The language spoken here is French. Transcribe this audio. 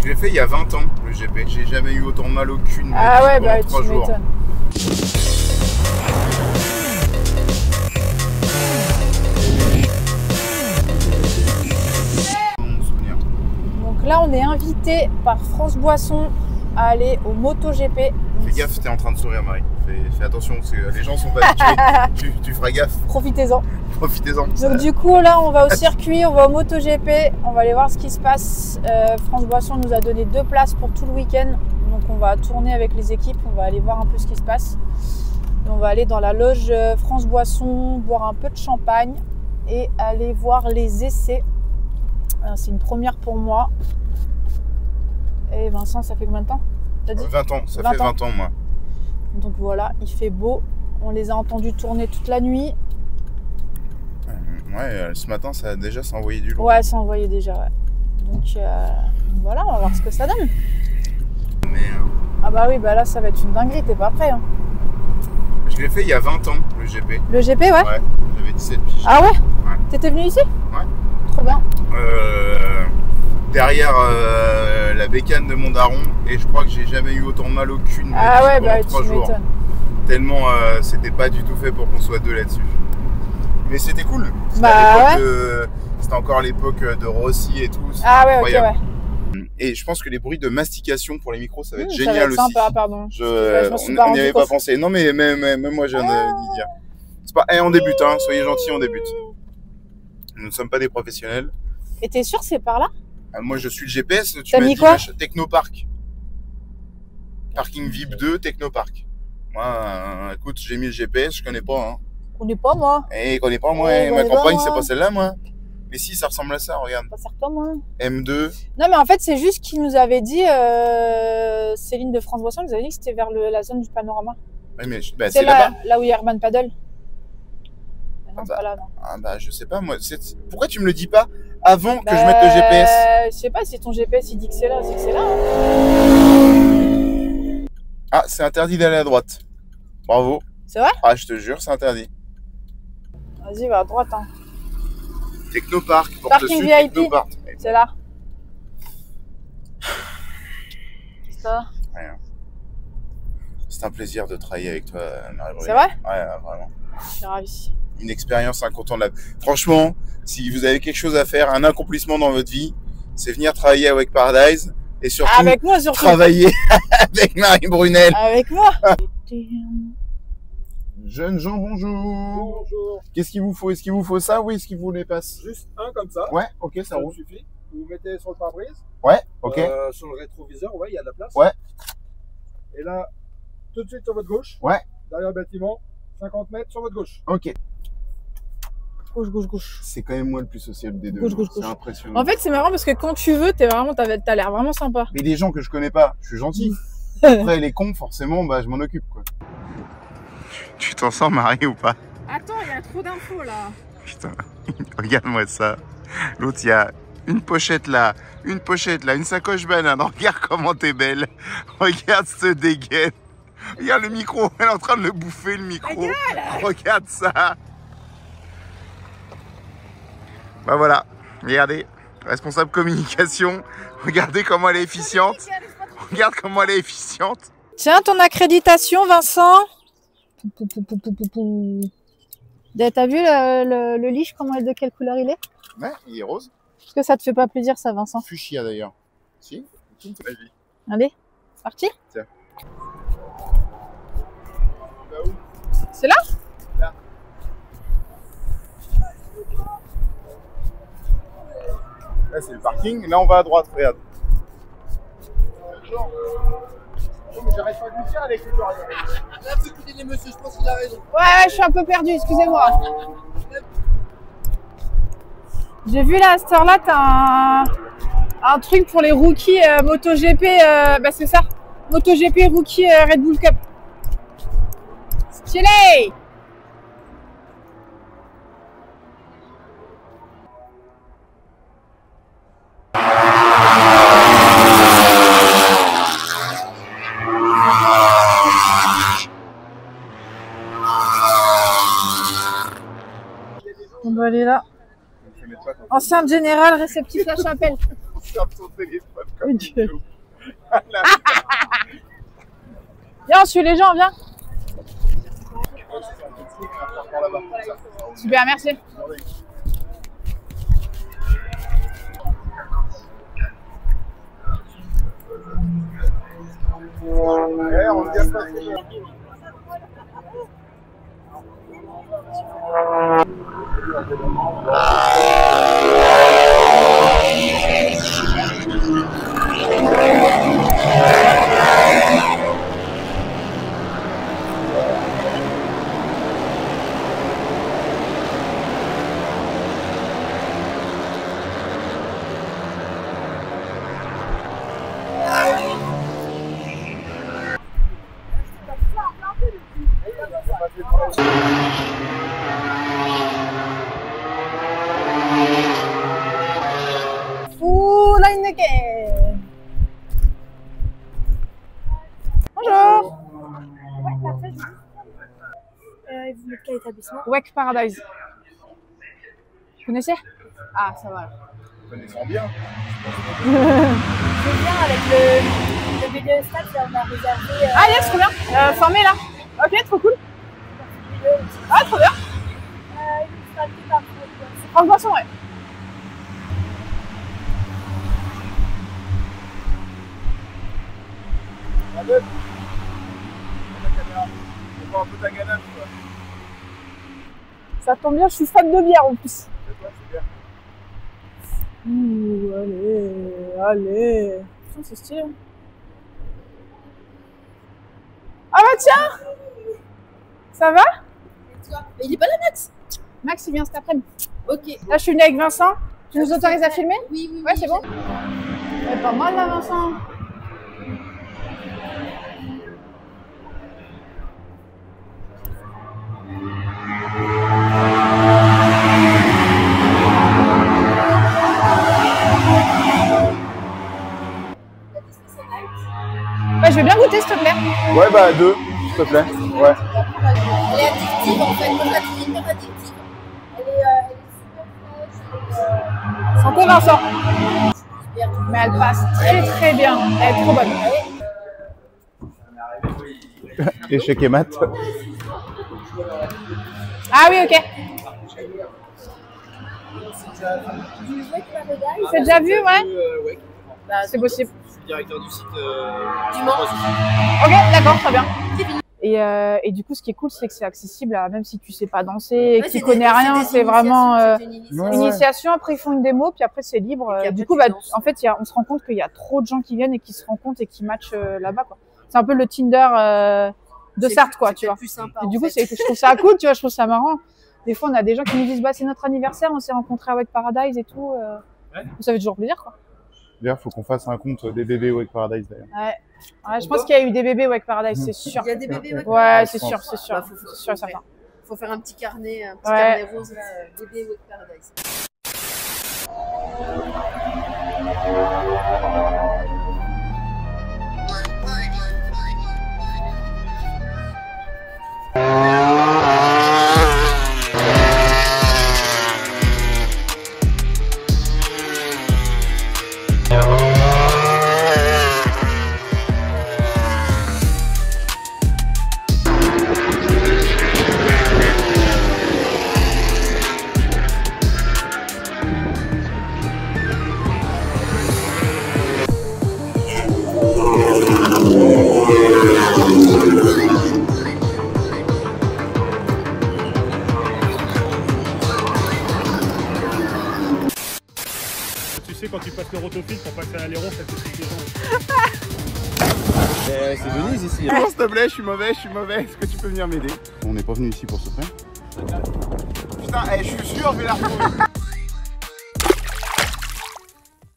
Je l'ai fait il y a 20 ans, le GP. J'ai jamais eu autant mal au cul de ma Ah vie ouais, pendant bah 3 tu jours. m'étonnes. Mon souvenir. Donc là, on est invité par France Boisson à aller au MotoGP. Fais gaffe, t'es en train de sourire, Marie. Fais attention, parce que les gens sont pas habitués. tu feras gaffe. Profitez-en. Profitez-en. Donc du coup, là, on va au circuit, on va au MotoGP, on va aller voir ce qui se passe. France Boisson nous a donné 2 places pour tout le week-end. Donc on va tourner avec les équipes, on va aller voir un peu ce qui se passe. Et on va aller dans la loge France Boisson, boire un peu de champagne et aller voir les essais. C'est une première pour moi. Et Vincent, ça fait combien de temps t'as dit 20 ans, ça fait 20 ans, moi. Donc voilà, il fait beau. On les a entendus tourner toute la nuit. Ouais, ce matin, ça a déjà s'envoyé du lourd. Ouais, ça envoyait déjà, ouais. Donc voilà, on va voir ce que ça donne. Mais Ah bah oui, bah là, ça va être une dinguerie, t'es pas prêt. Hein. je l'ai fait il y a 20 ans, le GP. Le GP, ouais. Ouais, j'avais 17 piges. Ah ouais, Ouais. T'étais venu ici? Ouais. Trop bien. Derrière la bécane de mon daron, et je crois que j'ai jamais eu autant mal au cul de ma Ah vie ouais, pendant bah 3 tu jours. m'étonnes. Tellement c'était pas du tout fait pour qu'on soit deux là-dessus. Mais c'était cool. Bah C'était encore l'époque de Rossi et tout. Ah ouais, incroyable. ok, ouais. Et je pense que les bruits de mastication pour les micros, ça va être Ça génial va être aussi. sympa, pardon. Je m'en suis on pas n'y rendu avait pas compte. pensé. Non, mais même moi, j'ai envie d'y dire. C'est pas, on débute, hein. Soyez gentils, on débute. Nous ne sommes pas des professionnels. Et t'es sûr c'est par là? Moi, je suis le GPS. Tu T'as m'as mis dit quoi? Technopark. Parking VIP 2, Technopark. Moi, écoute, j'ai mis le GPS, je connais pas. Hein. Je connais pas, moi. Je connais pas, moi. Je Ma connais pas, compagne, moi. c'est pas celle-là, moi. Mais si, ça ressemble à ça, regarde. Pas certain, moi. M2. Non, mais en fait, c'est juste qu'il nous avait dit, Céline de France Boisson, nous avait dit que c'était vers la zone du panorama. Ouais, mais bah, C'est c'est là-bas. là où il y a Herman Paddle. Mais non, Ah c'est bah. pas là, non. Ah bah, je sais pas, moi. Pourquoi tu me le dis pas avant que je mette le GPS? Je sais pas si ton GPS il dit que c'est là, c'est que c'est là. Hein. Ah, c'est interdit d'aller à droite. Bravo. C'est vrai? Ah, je te jure, c'est interdit. Vas-y, va à droite. Hein. Technopark, porte Parking sud, VIP. Technopark. C'est là. Ça. Rien. C'est un plaisir de travailler avec toi, Marie-Brune. C'est vrai? Ouais, vraiment. Je suis ravie. Une expérience incontournable. Franchement, si vous avez quelque chose à faire, un accomplissement dans votre vie, c'est venir travailler avec Paradise et surtout Avec moi, surtout. travailler avec Marie Brunel. Avec moi. Jeunes gens, bonjour. Bonjour. Qu'est-ce qu'il vous faut? Est-ce qu'il vous faut ça ou est-ce qu'il vous les passe? Juste un comme ça. Ouais, ok, ça Ça roule. vous suffit. Vous vous mettez sur le pare-brise. Ouais, ok. Sur le rétroviseur, ouais, il y a de la place. Ouais. Et là, tout de suite sur votre gauche. Ouais. Derrière le bâtiment, 50 mètres sur votre gauche. Ok. Gauche, gauche, gauche. C'est quand même moi le plus sociable des deux. Gauche, gauche, C'est gauche. impressionnant. En fait, c'est marrant parce que quand tu veux, t'as l'air vraiment sympa. Mais des gens que je connais pas, je suis gentil. Après, les cons, forcément, bah, je m'en occupe, quoi. Tu t'en sens, Marie, ou pas? Attends, il y a trop d'infos là. Putain, regarde-moi ça. L'autre, il y a une pochette là, une sacoche banane. Regarde comment t'es belle. Regarde ce dégaine. Regarde le micro, elle est en train de le bouffer, le micro. Regarde ça. Bah voilà, regardez, responsable communication. Regardez comment elle est efficiente. Regarde comment elle est efficiente. Tiens, ton accréditation, Vincent. T'as vu le leash, de quelle couleur il est? Ouais, il est rose. Est-ce que ça te fait pas plaisir, ça, Vincent? Fuchsia d'ailleurs. Si, c'est ma vie. Allez, c'est parti. Tiens. C'est là? Là. Là, c'est le parking. Là, on va à droite, regarde. J'arrête pas de lui dire avec le Là, faut écouter les messieurs, je pense qu'il a raison. Ouais, je suis un peu perdue, excusez-moi. J'ai vu là, à cette heure-là, t'as un truc pour les rookies MotoGP, bah c'est ça, MotoGP Rookie Red Bull Cup. Stylé! On va aller là. Enceinte générale, réceptif La Chapelle. Ferme ton téléphone comme Ok. idiot. Viens, on suit les gens, viens. Super, merci. Ouais, on vient pas. Ouh, Heineken. Bonjour. Vous êtes quel établissement? Wake Paradise. Vous connaissez? Ah, ça va. Connaissons bien. Je viens avec le BDE Stade, on a réservé. Ah yes, trop bien. Formé là. Ok, trop cool. Ah, trop bien. Franck Boisson, ouais. La meuf. La caméra. On voit un peu ta ganache, quoi. Ça tombe bien, je suis fan de bière en plus. C'est toi, c'est bien. Ouh, allez. Putain, c'est stylé. Ah bah tiens. Ça va? Mais il est pas là, Max? Max, il vient cet après-midi. Ok. Là, je suis venue avec Vincent. Tu nous autorises à filmer? Oui, oui. Ouais, c'est bon. C'est pas mal là, Vincent. Bah, je vais bien goûter, s'il te plaît. Ouais, bah, 2, s'il te plaît. Ouais. Elle est addictive en fait. Moi, je la trouve hyper addictive. Elle est super fraîche. Santé, Vincent. Super. Mais elle passe très bien. Elle est trop bonne. Échec et mat. Ah oui, ok. Du Wake Paradise. C'est déjà vu, ouais? Ouais. Bah, C'est possible. Je suis directeur du site du Mans. Ok, d'accord, très bien. Et du coup, ce qui est cool, c'est que c'est accessible à même si tu sais pas danser et que tu connais rien, c'est vraiment initiation. Après, ils font une démo, puis après, c'est libre. Et puis après, Du coup, tu bah, danses. en fait, on se rend compte qu'il y a trop de gens qui viennent et qui se rencontrent et qui matchent là-bas, quoi. C'est un peu le Tinder de Sarthe, quoi, tu vois. Plus sympa. Et du coup, je trouve ça cool, tu vois, je trouve ça marrant. Des fois, on a des gens qui nous disent, bah, c'est notre anniversaire, on s'est rencontrés à Wake Paradise et tout. Ça fait toujours plaisir, quoi. D'ailleurs, faut qu'on fasse un compte des bébés Wake Paradise, d'ailleurs. Ouais, je pense qu'il y a eu des bébés Wake Paradise, c'est sûr. Il y a des bébés Wake Ouais, Paradise. c'est sûr, c'est sûr. Bah, C'est sûr et certain. Faut faire un petit carnet Ouais. rose là, bébé Wake Paradise. Tu sais, quand tu passes le rotofil pour passer à l'aileron, ça te fait les jambes. C'est Venise ici. Non, s'il te plaît, je suis mauvais. Est-ce que tu peux venir m'aider? On n'est pas venu ici pour se faire. Putain, je suis sûr, je vais la retrouver.